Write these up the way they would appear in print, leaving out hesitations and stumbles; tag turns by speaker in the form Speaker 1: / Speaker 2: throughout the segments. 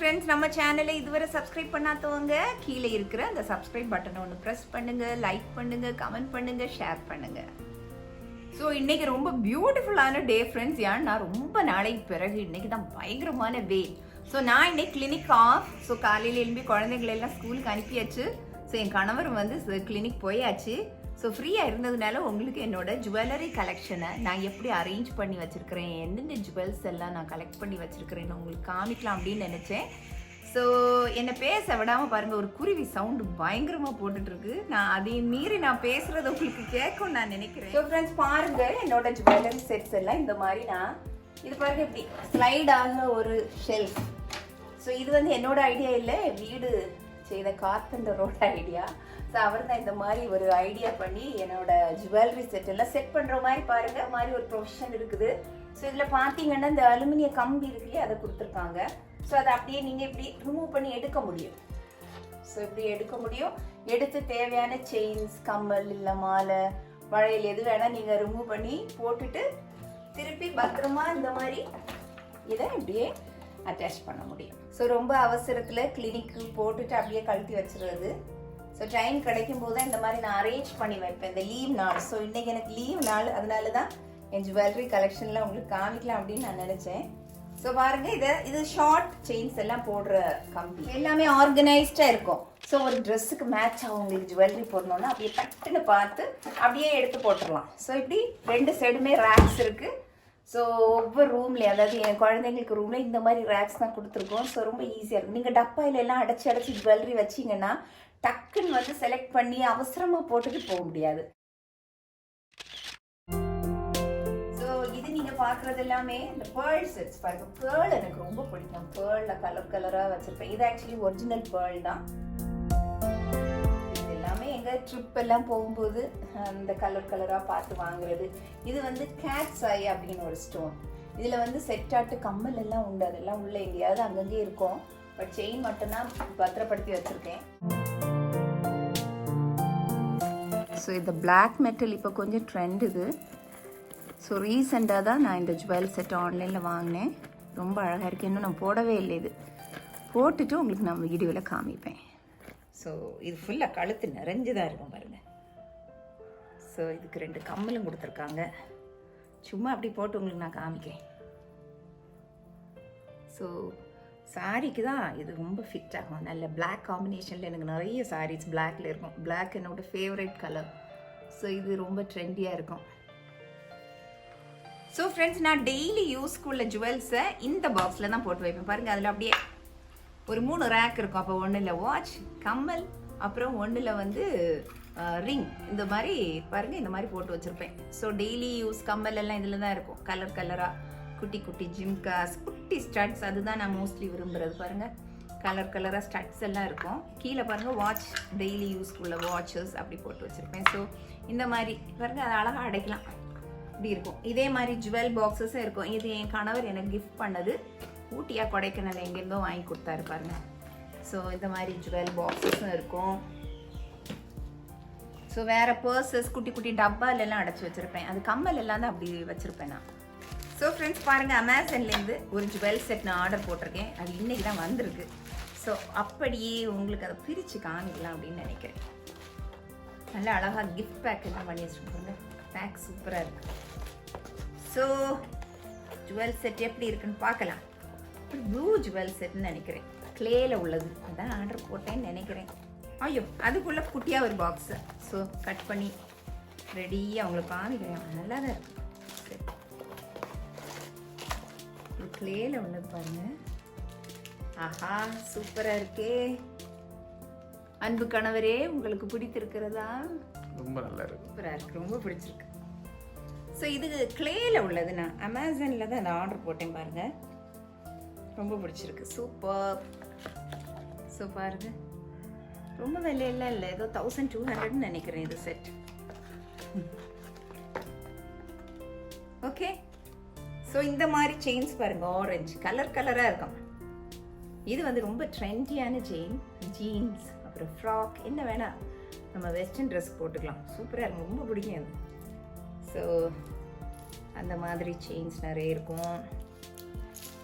Speaker 1: Friends, நம்ம சேனலை இதுவரை சப்ஸ்கிரைப் பண்ணாதவங்க கீழே இருக்கிற அந்த சப்ஸ்கிரைப் பட்டனை ஒன்று ப்ரெஸ் பண்ணுங்க, லைக் பண்ணுங்க, கமெண்ட் பண்ணுங்க, ஷேர் பண்ணுங்க. ஸோ இன்னைக்கு ரொம்ப பியூட்டிஃபுல்லான டே ஃப்ரெண்ட்ஸ். ஏன்னா ரொம்ப நாளைக்கு பிறகு இன்னைக்கு தான் பயங்கரமான டே. ஸோ நான் இன்னைக்கு கிளினிக் ஆஃப். ஸோ காலையில் எழும்பி குழந்தைங்களெல்லாம் ஸ்கூலுக்கு அனுப்பியாச்சு. ஸோ என் கணவர் வந்து கிளினிக் போயாச்சு. ஸோ ஃப்ரீயாக இருந்ததுனால உங்களுக்கு என்னோட ஜுவல்லரி கலெக்ஷனை நான் எப்படி அரேஞ்ச் பண்ணி வச்சுருக்கிறேன், எந்தெந்த ஜுவல்ஸ் எல்லாம் நான் கலெக்ட் பண்ணி வச்சுருக்கிறேன்னு உங்களுக்கு காமிக்கலாம் அப்படின்னு நினச்சேன். ஸோ என்னை பேச விடாமல் பாருங்கள், ஒரு குருவி சவுண்டு பயங்கரமாக போட்டுட்ருக்கு. நான் அதையும் மீறி நான் பேசுகிறது உங்களுக்கு கேட்கும் நான் நினைக்கிறேன். ஸோ ஃப்ரெண்ட்ஸ் பாருங்கள், என்னோட ஜுவல்லரி செட்ஸ் எல்லாம் இந்த மாதிரி இது பாருங்கள் இப்படி ஸ்லைடாக ஒரு ஷெல்ஃப். ஸோ இது வந்து என்னோட ஐடியா இல்லை, வீடு செய்த கார்பெண்டரோட ஐடியா. ஸோ அவர் தான் இந்த மாதிரி ஒரு ஐடியா பண்ணி என்னோட ஜுவல்லரி செட் எல்லாம் செட் பண்ணுற மாதிரி பாருங்க, மாதிரி ஒரு ப்ரொஃபஷன் இருக்குது. ஸோ இதில் பார்த்தீங்கன்னா இந்த அலுமினிய கம்பி இருக்குல்லையே அதை கொடுத்துருக்காங்க. ஸோ அதை அப்படியே நீங்கள் இப்படி ரிமூவ் பண்ணி எடுக்க முடியும். ஸோ இப்படி எடுக்க முடியும். எடுத்து தேவையான செயின்ஸ், கம்மல், இல்லை மாலை, வளையல் எது வேணால் நீங்கள் ரிமூவ் பண்ணி போட்டுட்டு திருப்பி பத்திரமா இந்த மாதிரி இதை இப்படியே அட்டாச் பண்ண முடியும். ஸோ ரொம்ப அவசரத்தில் கிளினிக்கு போட்டுட்டு அப்படியே கழட்டி வச்சுருது. ஸோ டைம் கிடைக்கும் போது தான் இந்த மாதிரி நான் அரேஞ்ச் பண்ணி வைப்பேன், இந்த லீவ் நாள். ஸோ இன்றைக்கி எனக்கு லீவ் நாள், அதனால தான் என் ஜுவல்லரி கலெக்ஷனில் உங்களுக்கு காமிக்கலாம் அப்படின்னு நான் நினச்சேன். ஸோ பாருங்கள், இது ஷார்ட் செயின்ஸ் எல்லாம் போடுற கம்பி, எல்லாமே ஆர்கனைஸ்டாக இருக்கும். ஸோ ஒரு ட்ரெஸ்ஸுக்கு மேட்ச் ஆகும் உங்களுக்கு ஜுவல்லரி போடணுன்னா அப்படியே டக்குன்னு பார்த்து அப்படியே எடுத்து போட்டுடலாம். ஸோ இப்படி ரெண்டு சைடுமே ரேக்ஸ் இருக்குது. ஸோ ஒவ்வொரு ரூம்லேயும், அதாவது என் குழந்தைங்களுக்கு ரூமில் இந்த மாதிரி ரேக்ஸ் தான் கொடுத்துருக்கோம். ஸோ ரொம்ப ஈஸியாக இருக்கும். நீங்கள் டப்பாயில எல்லாம் அடைச்சி ஜுவல்லரி வச்சிங்கன்னா டக்குன்னு வந்து செலக்ட் பண்ணி அவசரமாக போட்டுட்டு போக முடியாது. ஸோ இது நீங்கள் பார்க்குறது எல்லாமே இந்த பேர்ல் செட்ஸ் பாருங்க. பேர்ல் எனக்கு ரொம்ப பிடிக்கும். பேர்லில் கலர் கலராக வச்சுருப்பேன். இது ஆக்சுவலி ஒரிஜினல் பேர்ல் தான். இது எல்லாமே எங்கள் ட்ரிப் எல்லாம் போகும்போது அந்த கலர் கலராக பார்த்து வாங்குறது. இது வந்து chains.My அப்படின்னு ஒரு ஸ்டோன். இதில் வந்து செட்டாட்டு கம்மல் எல்லாம் உண்டு. அதெல்லாம் உள்ள எங்கேயாவது அங்கங்கே இருக்கும். பட் செயின் மட்டும்தான் பத்திரப்படுத்தி வச்சுருக்கேன். ஸோ இந்த பிளாக் மெட்டல் இப்போ கொஞ்சம் ட்ரெண்ட் இது. ஸோ ரீசெண்டாக தான் நான் இந்த ஜுவல் செட் ஆன்லைனில் வாங்கினேன். ரொம்ப அழகாக இருக்குது. இன்னும் நான் போடவே இல்லை. இது போட்டுட்டு உங்களுக்கு நான் வீடியோவில் காமிப்பேன். ஸோ இது ஃபுல்லாக கழுத்து நிறைஞ்சுதான் இருக்கும் பாருங்கள். ஸோ இதுக்கு 2 கம்மலும் கொடுத்துருக்காங்க. சும்மா அப்படி போட்டு உங்களுக்கு நான் காமிக்கிறேன். ஸோ சாரிக்கு தான் இது ரொம்ப ஃபிட் ஆகும். நல்ல பிளாக் காம்பினேஷனில் எனக்கு நிறைய சாரீஸ் பிளாக்ல இருக்கும். பிளாக் என்னோட ஃபேவரட் கலர். ஸோ இது ரொம்ப ட்ரெண்டியாக இருக்கும். ஸோ ஃப்ரெண்ட்ஸ், நான் டெய்லி யூஸ்க்குள்ள ஜுவல்ஸை இந்த பாக்ஸில் தான் போட்டு வைப்பேன். பாருங்கள், அதில் அப்படியே ஒரு 3 ரேக் இருக்கும். அப்போ ஒன்றில் வாட்ச், கம்மல், அப்புறம் ஒன்றில் வந்து ரிங். இந்த மாதிரி பாருங்கள், இந்த மாதிரி போட்டு வச்சுருப்பேன். ஸோ டெய்லி யூஸ் கம்மல் எல்லாம் இதில் தான் இருக்கும். கலர் கலராக குட்டி குட்டி ஜிம்காஸ், குட்டி ஸ்டட்ஸ், அதுதான் நான் மோஸ்ட்லி விரும்புகிறது. பாருங்கள், கலர் கலராக ஸ்டட்ஸ் எல்லாம் இருக்கும். கீழே பாருங்கள், வாட்ச், டெய்லி யூஸ்க்குள்ள வாட்சஸ் அப்படி போட்டு வச்சுருப்பேன். ஸோ இந்த மாதிரி பாருங்கள், அதை அழகாக அடைக்கலாம். இப்படி இருக்கும். இதே மாதிரி ஜுவல் பாக்ஸஸும் இருக்கும். இது என் கணவர் எனக்கு கிஃப்ட் பண்ணது. ஊட்டியாக கொடைக்கானல் எங்கேருந்தோ வாங்கி கொடுத்தாரு பாருங்கள். ஸோ இந்த மாதிரி ஜுவல் பாக்ஸஸும் இருக்கும். ஸோ வேறு பர்சஸ், குட்டி குட்டி டப்பாலெல்லாம் அடைச்சி வச்சுருப்பேன். அது கம்மல் எல்லாம் தான் அப்படி வச்சுருப்பேன் நான். ஸோ ஃப்ரெண்ட்ஸ் பாருங்கள், அமேசான்லேருந்து ஒரு ஜுவல் செட் நான் ஆர்டர் போட்டிருக்கேன். அது இன்றைக்கி தான் வந்திருக்கு. ஸோ அப்படியே உங்களுக்கு அதை பிரித்து காமிக்கலாம் அப்படின்னு நினைக்கிறேன். நல்லா அழகாக கிஃப்ட் பேக் எல்லாம் பண்ணி வச்சுருக்கோங்க. பேக் சூப்பராக இருக்குது. ஸோ ஜுவல் செட் எப்படி இருக்குன்னு பார்க்கலாம். ப்ளூ ஜுவல் செட்னு நினைக்கிறேன், கிளேயில் உள்ளது. அதான் ஆர்டர் போட்டேன்னு நினைக்கிறேன். ஐயோ, அதுக்குள்ளே குட்டியாக ஒரு பாக்ஸு. ஸோ கட் பண்ணி ரெடியாக அவங்களுக்கு காமிக்கிறேன். நல்லா தான் இருக்குது. இது கிளேயில் உள்ளது பாருங்க. ஆஹா, சூப்பராக இருக்கே. அன்பு கணவரே, உங்களுக்கு பிடித்திருக்கிறதா?
Speaker 2: ரொம்ப நல்லா இருக்கு.
Speaker 1: சூப்பராக இருக்குது, ரொம்ப பிடிச்சிருக்கு. ஸோ இது கிளேயில் உள்ளது. நான் அமேசானில் தான் நான் ஆர்டர் போட்டேன் பாருங்கள். ரொம்ப பிடிச்சிருக்கு, சூப்பர். ஸோ பாருங்க, ரொம்ப விலையெல்லாம் இல்லை, ஏதோ 1200 நினைக்கிறேன் இது செட். ஓகே. ஸோ இந்த மாதிரி செயின்ஸ் பாருங்க, ஆரஞ்சு கலர் கலராக இருக்கும். இது வந்து ரொம்ப ட்ரெண்டியான செயின். ஜீன்ஸ், அப்புறம் ஃப்ராக், என்ன வேணால் நம்ம வெஸ்டர்ன் ட்ரெஸ் போட்டுக்கலாம். சூப்பராக இருக்கும், ரொம்ப பிடிக்கும் அது. ஸோ அந்த மாதிரி செயின்ஸ் நிறைய இருக்கும்.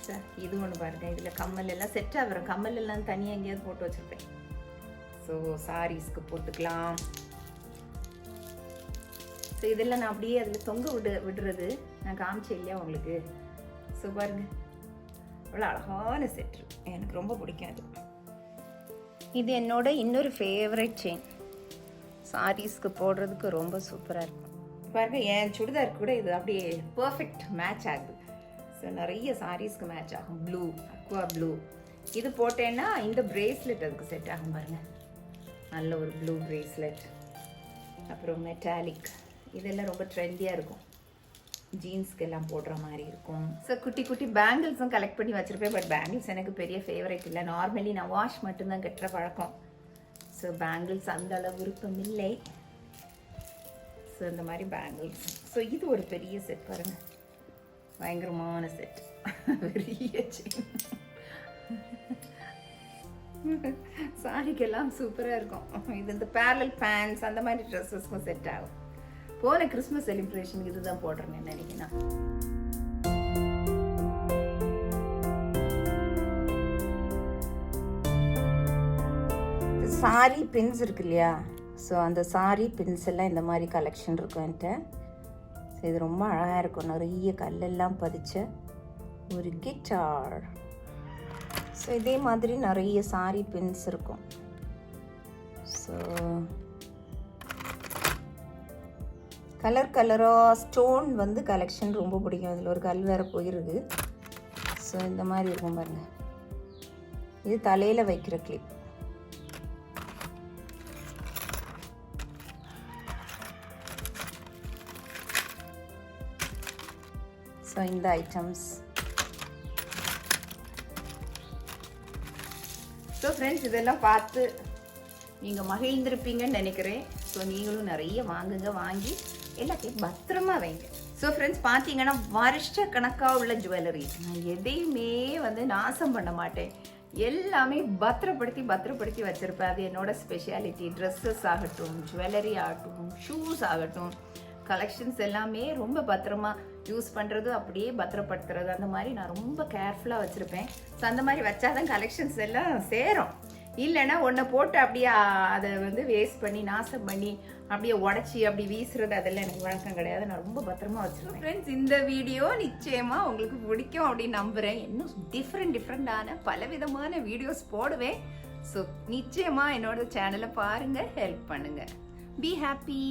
Speaker 1: ஸோ இது ஒன்று பாருங்கள், இதில் கம்மல் எல்லாம் செட் ஆகிற கம்மல் எல்லாம் தனியாக எங்கேயாவது போட்டு வச்சுருப்பேன். ஸோ சாரீஸ்க்கு போட்டுக்கலாம். ஸோ இதெல்லாம் நான் அப்படியே அதில் தொங்க விடுறது நான் காமிச்சேன் இல்லையா உங்களுக்கு. ஸோ பாருங்க, அவ்வளோ அழகான செட்டு, எனக்கு ரொம்ப பிடிக்கும் அது. இது என்னோட இன்னொரு ஃபேவரட் செயின், சாரீஸ்க்கு போடுறதுக்கு ரொம்ப சூப்பராக இருக்கும். பாருங்க, என் சுடிதாருக்கு கூட இது அப்படியே பர்ஃபெக்ட் மேட்ச் ஆகுது. ஸோ நிறைய சாரீஸ்க்கு மேட்ச் ஆகும். Blue, Aqua blue. இது போட்டேன்னா இந்த பிரேஸ்லெட் அதுக்கு செட் ஆகும் பாருங்கள். நல்ல ஒரு ப்ளூ பிரேஸ்லெட். அப்புறம் மெட்டாலிக், இதெல்லாம் ரொம்ப ட்ரெண்டியாக இருக்கும், ஜீன்ஸ்க்கு எல்லாம் போடுற மாதிரி இருக்கும். ஸோ குட்டி குட்டி பேங்கிள்ஸும் கலெக்ட் பண்ணி வச்சுருப்பேன். பட் பேங்கிள்ஸ் எனக்கு பெரிய ஃபேவரட் இல்லை. நார்மலி நான் வாஷ் மட்டும்தான் கட்டுற பழக்கம். ஸோ பேங்கிள்ஸ் அந்த அளவு விருப்பம் இல்லை. ஸோ இந்த மாதிரி பேங்கிள்ஸ். ஸோ இது ஒரு பெரிய செட் பாருங்கள், பயங்கரமான செட், பெரிய செயின். சாரிக்கெல்லாம் சூப்பராக இருக்கும். இது இந்த பேரலல் பேண்ட்ஸ் அந்த மாதிரி ட்ரெஸ்ஸஸ்க்கும் செட் ஆகும். போன கிறிஸ்மஸ் செலிப்ரேஷனுக்கு இதுதான் போடுறேன்னு நினைக்கிறேன். சாரி பின்ஸ் இருக்கு இல்லையா, ஸோ அந்த சாரி பின்ஸ் எல்லாம் இந்த மாதிரி கலெக்ஷன் இருக்கும் என்கிட்ட. ஸோ இது ரொம்ப அழகாக இருக்கும், நிறைய கல்லெல்லாம் பதிச்ச ஒரு கிட்டார். ஸோ இதே மாதிரி நிறைய சாரி பின்ஸ் இருக்கும். ஸோ கலர் கலராக ஸ்டோன் வந்து கலெக்ஷன் ரொம்ப பிடிக்கும். அதில் ஒரு கல் வேறு போயிருக்கு. ஸோ இந்த மாதிரி இருக்கும் பாருங்கள். இது தலையில் வைக்கிற கிளிப். ஸோ இந்த ஐட்டம்ஸ். ஸோ ஃப்ரெண்ட்ஸ், இதெல்லாம் பார்த்து நீங்கள் மகிழ்ந்திருப்பீங்கன்னு நினைக்கிறேன். ஸோ நீங்களும் நிறைய வாங்குங்க, வாங்கி எல்லாத்தையும் பத்திரமா வைங்க. ஸோ ஃப்ரெண்ட்ஸ், பார்த்தீங்கன்னா வருஷ கணக்காக உள்ள ஜுவல்லரிஸ் நான் எதையுமே வந்து நாசம் பண்ண மாட்டேன். எல்லாமே பத்திரப்படுத்தி வச்சுருப்பேன். அது என்னோட ஸ்பெஷாலிட்டி. ட்ரெஸ்ஸஸ் ஆகட்டும், ஜுவல்லரி ஆகட்டும், ஷூஸ் ஆகட்டும், கலெக்ஷன்ஸ் எல்லாமே ரொம்ப பத்திரமா யூஸ் பண்ணுறது, அப்படியே பத்திரப்படுத்துறது, அந்த மாதிரி நான் ரொம்ப கேர்ஃபுல்லாக வச்சுருப்பேன். ஸோ அந்த மாதிரி வச்சாதான் கலெக்ஷன்ஸ் எல்லாம் சேரும். இல்லைன்னா ஒன்றை போட்டு அப்படியே அதை வந்து வேஸ்ட் பண்ணி நாசம் பண்ணி அப்படியே உடச்சி அப்படி வீசுறது, அதெல்லாம் எனக்கு வழக்கம் கிடையாது. நான் ரொம்ப பத்திரமா வச்சுருவேன். ஃப்ரெண்ட்ஸ், இந்த வீடியோ நிச்சயமாக உங்களுக்கு பிடிக்கும் அப்படின்னு நம்புகிறேன். இன்னும் டிஃப்ரெண்டான பலவிதமான வீடியோஸ் போடுவேன். ஸோ நிச்சயமாக என்னோட சேனலை பாருங்கள், ஹெல்ப் பண்ணுங்கள். Be happy.